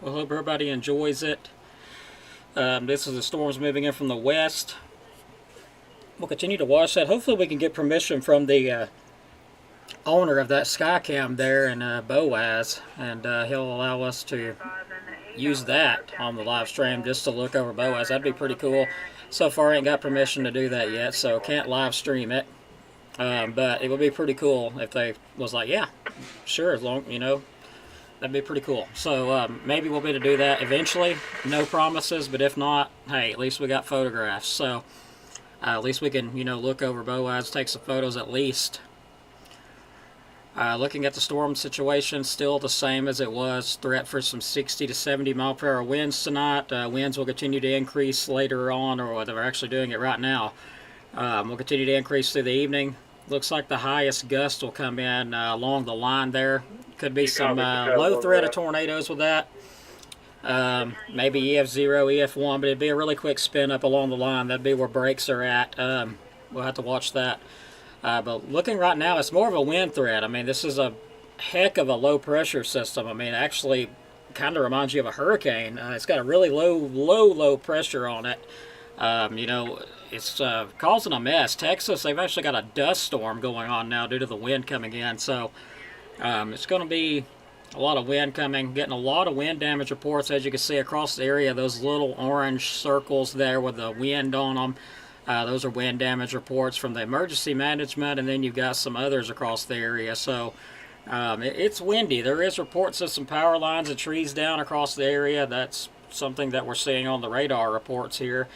Well, hope everybody enjoys it. This is the storms moving in from the west. We'll continue to watch that. Hopefully we can get permission from the owner of that Skycam there in Boaz, and he'll allow us to use that on the live stream just to look over Boaz. That'd be pretty cool. So far I ain't got permission to do that yet, so can't live stream it. But it would be pretty cool if they was like, yeah, sure, as long, that'd be pretty cool. So maybe we'll be able to do that eventually. No promises, but if not, hey, at least we got photographs. So at least we can, look over Boaz, take some photos at least. Looking at the storm situation, still the same as it was. Threat for some 60 to 70 mile per hour winds tonight. Winds will continue to increase later on, or they're actually doing it right now. We'll continue to increase through the evening. Looks like the highest gust will come in along the line there. Could be some low threat of tornadoes with that. Maybe EF0, EF1, but it'd be a really quick spin up along the line. That'd be where breaks are at. We'll have to watch that. But looking right now, it's more of a wind threat. I mean, this is a heck of a low pressure system. I mean, actually kind of reminds you of a hurricane. It's got a really low pressure on it. It's causing a mess. Texas, they've actually got a dust storm going on now due to the wind coming in. So it's going to be a lot of wind coming, getting a lot of wind damage reports, as you can see across the area. Those little orange circles there with the wind on them. Those are wind damage reports from the emergency management, and then you've got some others across the area. So it's windy. There is reports of some power lines and trees down across the area. That's something that we're seeing on the radar reports here.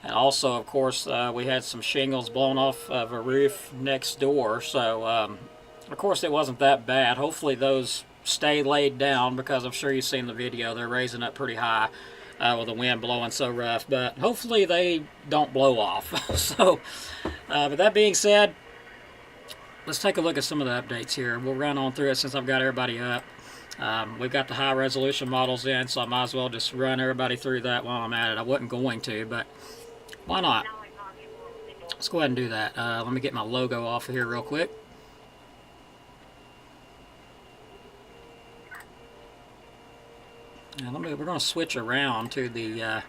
And also, of course, we had some shingles blown off of a roof next door. So, of course, it wasn't that bad. Hopefully those stay laid down, because I'm sure you've seen the video. They're raising up pretty high. With the wind blowing so rough, but hopefully they don't blow off. So, with that being said, let's take a look at some of the updates here. We'll run on through it since I've got everybody up. We've got the high resolution models in, so I might as well just run everybody through that while I'm at it. I wasn't going to, but why not? Let's go ahead and do that. Let me get my logo off of here real quick. Now we're going to switch around to the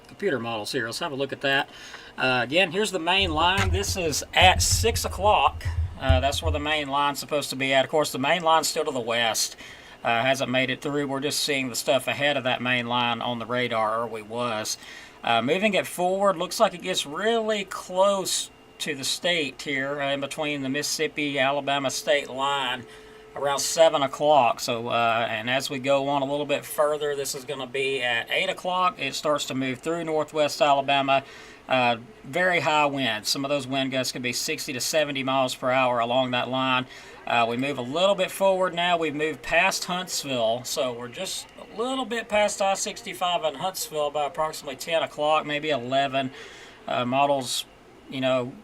computer models here. Let's have a look at that. Again, here's the main line. This is at 6 o'clock. That's where the main line's supposed to be at. Of course, the main line's still to the west. Hasn't made it through. We're just seeing the stuff ahead of that main line on the radar, or we was. Moving it forward, looks like it gets really close to the state here, in between the Mississippi-Alabama state line, around 7 o'clock. So, and as we go on a little bit further, this is going to be at 8 o'clock. It starts to move through northwest Alabama. Very high winds. Some of those wind gusts can be 60 to 70 miles per hour along that line. We move a little bit forward now. We've moved past Huntsville, so we're just a little bit past I-65 in Huntsville by approximately 10 o'clock, maybe 11. Models,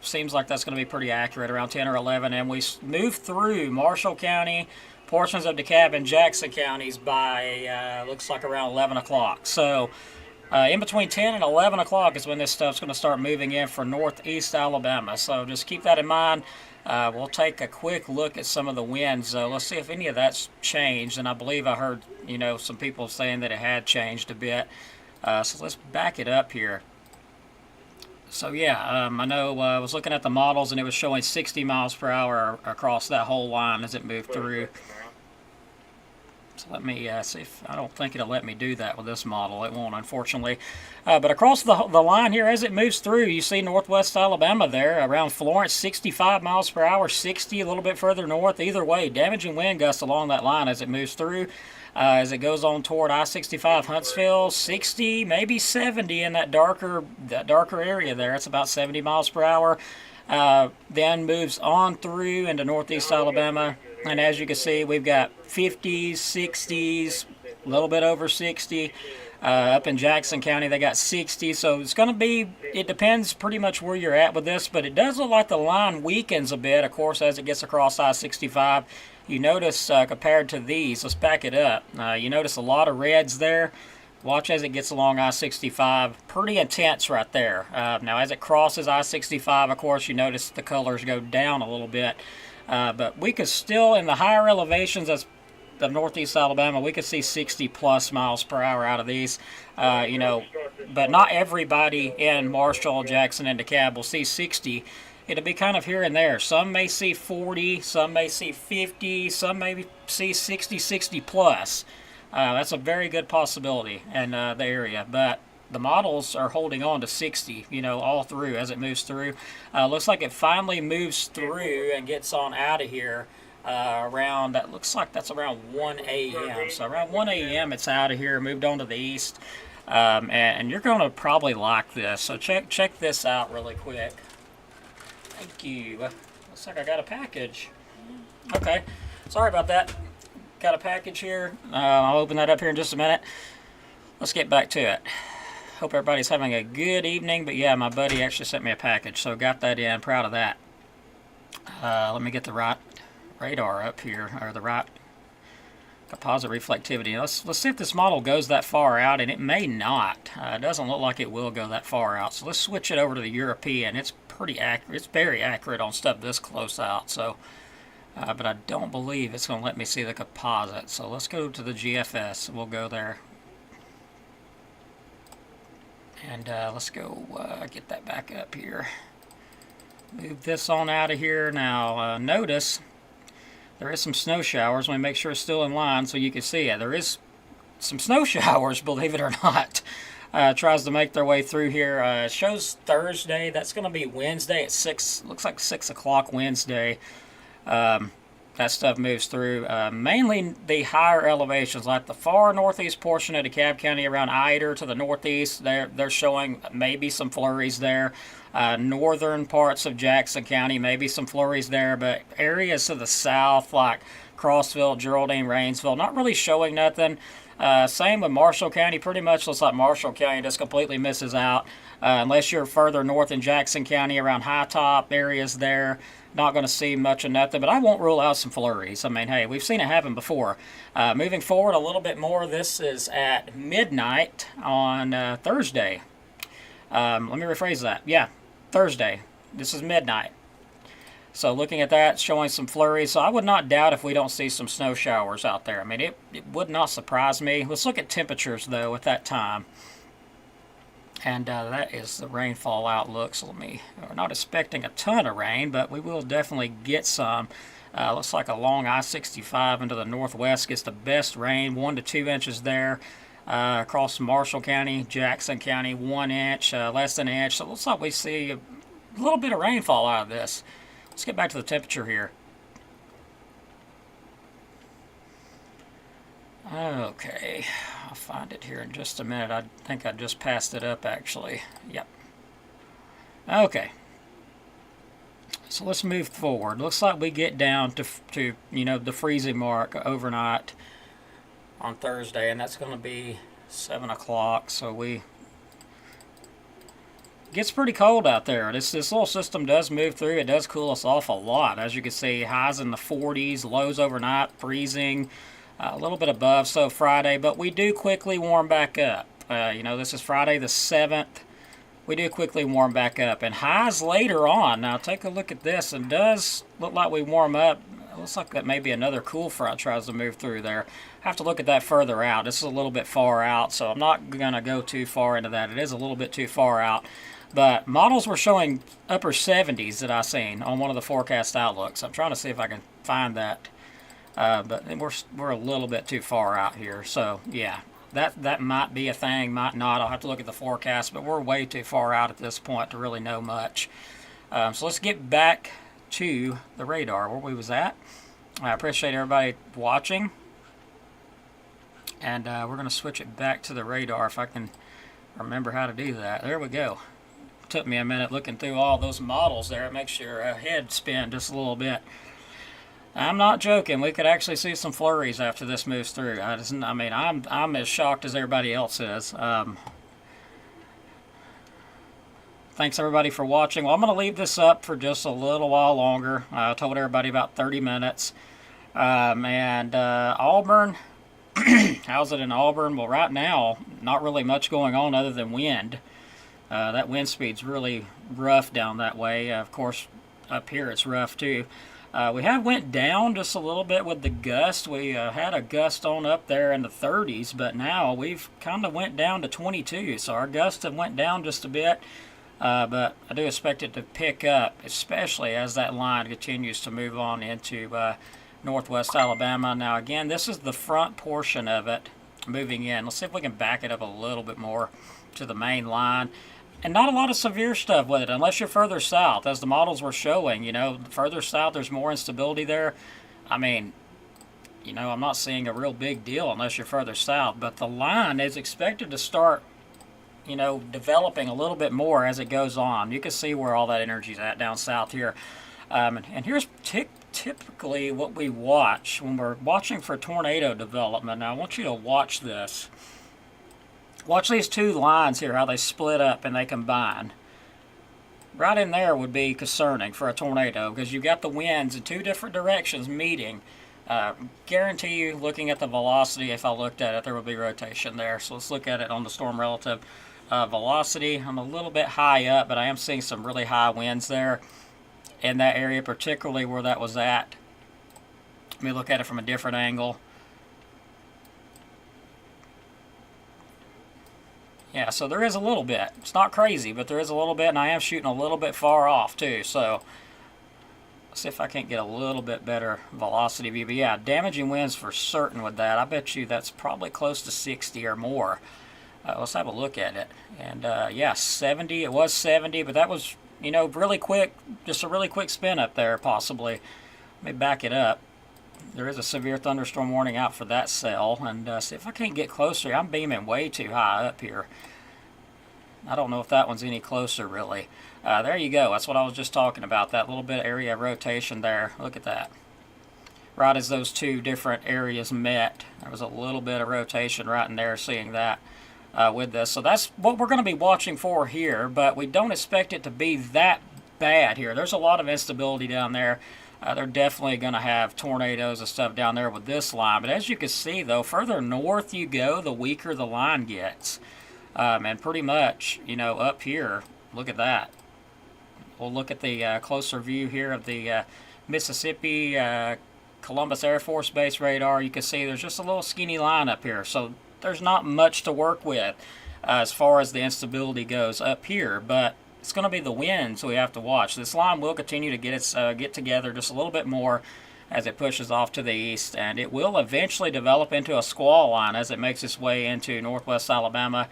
seems like that's going to be pretty accurate, around 10 or 11. And we move through Marshall County, portions of DeKalb and Jackson counties by, looks like around 11 o'clock. So in between 10 and 11 o'clock is when this stuff's going to start moving in for northeast Alabama. So just keep that in mind. We'll take a quick look at some of the winds. Let's see if any of that's changed. And I believe I heard, some people saying that it had changed a bit. So let's back it up here. So yeah, I know I was looking at the models and it was showing 60 miles per hour across that whole line as it moved through. So let me see if, I don't think it'll let me do that with this model. It won't, unfortunately. But across the line here, as it moves through, you see northwest Alabama there, around Florence, 65 miles per hour, 60 a little bit further north. Either way, damaging wind gusts along that line as it moves through. As it goes on toward I-65 Huntsville, 60, maybe 70 in that darker area there. It's about 70 miles per hour. Then moves on through into northeast Alabama. And as you can see, we've got 50s, 60s, a little bit over 60. Up in Jackson County, they got 60. So it's going to be, it depends pretty much where you're at with this, but it does look like the line weakens a bit, of course, as it gets across I-65. You notice compared to these, let's back it up. You notice a lot of reds there. Watch as it gets along I-65. Pretty intense right there. Now as it crosses I-65, of course, you notice the colors go down a little bit. But we could still, in the higher elevations, that's of northeast Alabama, we could see 60 plus miles per hour out of these. You know, but not everybody in Marshall, Jackson, and DeKalb will see 60. It'll be kind of here and there. Some may see 40, some may see 50, some may see 60, 60 plus. That's a very good possibility in the area, but the models are holding on to 60, you know, all through as it moves through. Looks like it finally moves through and gets on out of here around, that looks like that's around 1 a.m. So around 1 a.m. it's out of here, moved on to the east. And you're going to probably like this. So check this out really quick. Thank you. Looks like I got a package. Okay, sorry about that. Got a package here. I'll open that up here in just a minute. Let's get back to it. Hope everybody's having a good evening. But yeah, my buddy actually sent me a package, so got that in. Proud of that. Let me get the right radar up here, or the right composite reflectivity. Let's see if this model goes that far out, and it may not. It doesn't look like it will go that far out. So let's switch it over to the European. It's pretty accurate. It's very accurate on stuff this close out. So, but I don't believe it's going to let me see the composite. So let's go to the GFS. We'll go there. And let's go get that back up here. Move this on out of here. Now, notice there is some snow showers. Let me make sure it's still in line so you can see it. There is some snow showers, believe it or not. Tries to make their way through here. It shows Thursday. That's going to be Wednesday at 6. Looks like 6 o'clock Wednesday. That stuff moves through. Mainly the higher elevations, like the far northeast portion of DeKalb County around Ider to the northeast. They're showing maybe some flurries there. Northern parts of Jackson County, maybe some flurries there, but areas to the south like Crossville, Geraldine, Rainsville, not really showing nothing. Same with Marshall County. Pretty much looks like Marshall County just completely misses out. Unless you're further north in Jackson County around High Top areas there, not going to see much of nothing, but I won't rule out some flurries. I mean, hey, we've seen it happen before. Moving forward a little bit more, this is at midnight on Thursday. Let me rephrase that. Yeah, Thursday. This is midnight. So looking at that, showing some flurries. So I would not doubt if we don't see some snow showers out there. I mean, it would not surprise me. Let's look at temperatures, though, at that time. And that is the rainfall outlook. So we're not expecting a ton of rain, but we will definitely get some. Looks like along I-65 into the northwest gets the best rain, 1 to 2 inches there. Across Marshall County, Jackson County, 1 inch, less than an inch. So it looks like we see a little bit of rainfall out of this. Let's get back to the temperature here. Okay, I'll find it here in just a minute. I think I just passed it up, actually. Yep. Okay. So let's move forward. Looks like we get down to you know, the freezing mark overnight on Thursday, and that's going to be 7 o'clock. So gets pretty cold out there. This little system does move through. It does cool us off a lot. As you can see, highs in the 40s, lows overnight, freezing, a little bit above. So Friday, but we do quickly warm back up. You know, this is Friday the 7th. We do quickly warm back up, and highs later on. Now take a look at this, and does look like we warm up. It looks like that maybe another cool front tries to move through there. Have to look at that further out. This is a little bit far out, so I'm not going to go too far into that. It is a little bit too far out. But models were showing upper 70s that I seen on one of the forecast outlooks. I'm trying to see if I can find that. But we're a little bit too far out here. So yeah, that might be a thing, might not. I'll have to look at the forecast, but we're way too far out at this point to really know much. So let's get back to the radar where we was at. I appreciate everybody watching. And we're going to switch it back to the radar if I can remember how to do that. There we go. Took me a minute looking through all those models there. It makes your head spin just a little bit. I'm not joking. We could actually see some flurries after this moves through. I mean, I'm as shocked as everybody else is. Thanks everybody for watching. Well, I'm going to leave this up for just a little while longer. I told everybody about 30 minutes. Auburn. How's it in Auburn? Well, right now, not really much going on other than wind. That wind speed's really rough down that way. Of course, up here it's rough too. We have went down just a little bit with the gust. We had a gust on up there in the 30s, but now we've kind of went down to 22. So our gusts have went down just a bit, but I do expect it to pick up, especially as that line continues to move on into northwest Alabama. Now again, this is the front portion of it moving in. Let's see if we can back it up a little bit more to the main line. And not a lot of severe stuff with it, unless you're further south, as the models were showing. You know, further south, there's more instability there. I mean, you know, I'm not seeing a real big deal unless you're further south. But the line is expected to start, you know, developing a little bit more as it goes on. You can see where all that energy's at down south here. And here's typically what we watch when we're watching for tornado development. Now, I want you to watch this. Watch these two lines here, how they split up and they combine. Right in there would be concerning for a tornado because you've got the winds in two different directions meeting. Guarantee you, looking at the velocity, if I looked at it, there would be rotation there. So let's look at it on the storm relative velocity. I'm a little bit high up, but I am seeing some really high winds there in that area, particularly where that was at. Let me look at it from a different angle. Yeah, so there is a little bit. It's not crazy, but there is a little bit, and I am shooting a little bit far off too. So let's see if I can't get a little bit better velocity view. But yeah, damaging winds for certain with that. I bet you that's probably close to 60 or more. Let's have a look at it. And yeah, 70. It was 70, but that was, you know, really quick. Just a really quick spin up there, possibly. Let me back it up. There is a severe thunderstorm warning out for that cell, and see if I can't get closer. I'm beaming way too high up here. I don't know if that one's any closer, really. There you go. That's what I was just talking about, that little bit of area of rotation there. Look at that. Right as those two different areas met, there was a little bit of rotation right in there, seeing that with this. So that's what we're going to be watching for here, but we don't expect it to be that bad here. There's a lot of instability down there. They're definitely going to have tornadoes and stuff down there with this line. But as you can see, though, further north you go, the weaker the line gets. And pretty much, you know, up here, look at that. We'll look at the closer view here of the Mississippi Columbus Air Force Base radar. You can see there's just a little skinny line up here. So there's not much to work with as far as the instability goes up here. But it's going to be the winds we have to watch. This line will continue to get together just a little bit more as it pushes off to the east, and it will eventually develop into a squall line as it makes its way into northwest Alabama.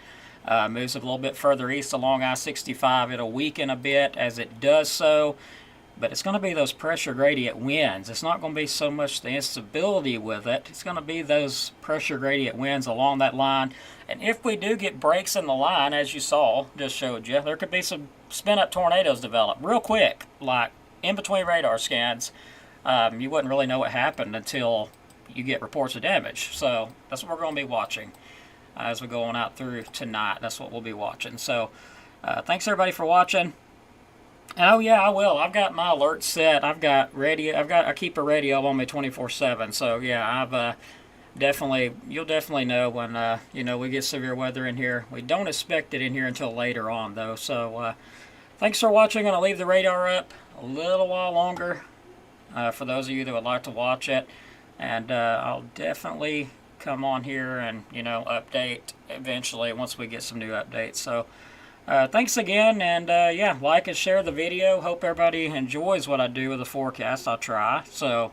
Moves a little bit further east along I-65. It'll weaken a bit as it does so, but it's going to be those pressure gradient winds. It's not going to be so much the instability with it. It's going to be those pressure gradient winds along that line. And if we do get breaks in the line, as you saw, just showed you, there could be some spin-up tornadoes develop real quick, like in between radar scans. You wouldn't really know what happened until you get reports of damage. So that's what we're going to be watching as we go on out through tonight. That's what we'll be watching. So thanks everybody for watching. And oh yeah, I will. I've got my alerts set. I've got radio. I keep a radio on me 24/7. So yeah, I've you'll definitely know when you know, we get severe weather in here. We don't expect it in here until later on though. So thanks for watching. I'm gonna leave the radar up a little while longer for those of you that would like to watch it, and I'll definitely come on here and, you know, update eventually once we get some new updates. So thanks again, and yeah, like and share the video. Hope everybody enjoys what I do with the forecast. I try. So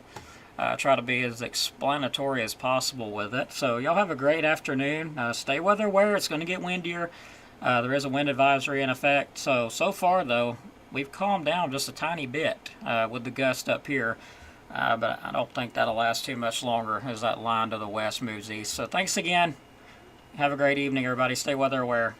try to be as explanatory as possible with it. So y'all have a great afternoon. Stay weather aware. It's going to get windier. There is a wind advisory in effect. So far though, we've calmed down just a tiny bit with the gust up here. But I don't think that'll last too much longer as that line to the west moves east. So thanks again. Have a great evening, everybody. Stay weather aware.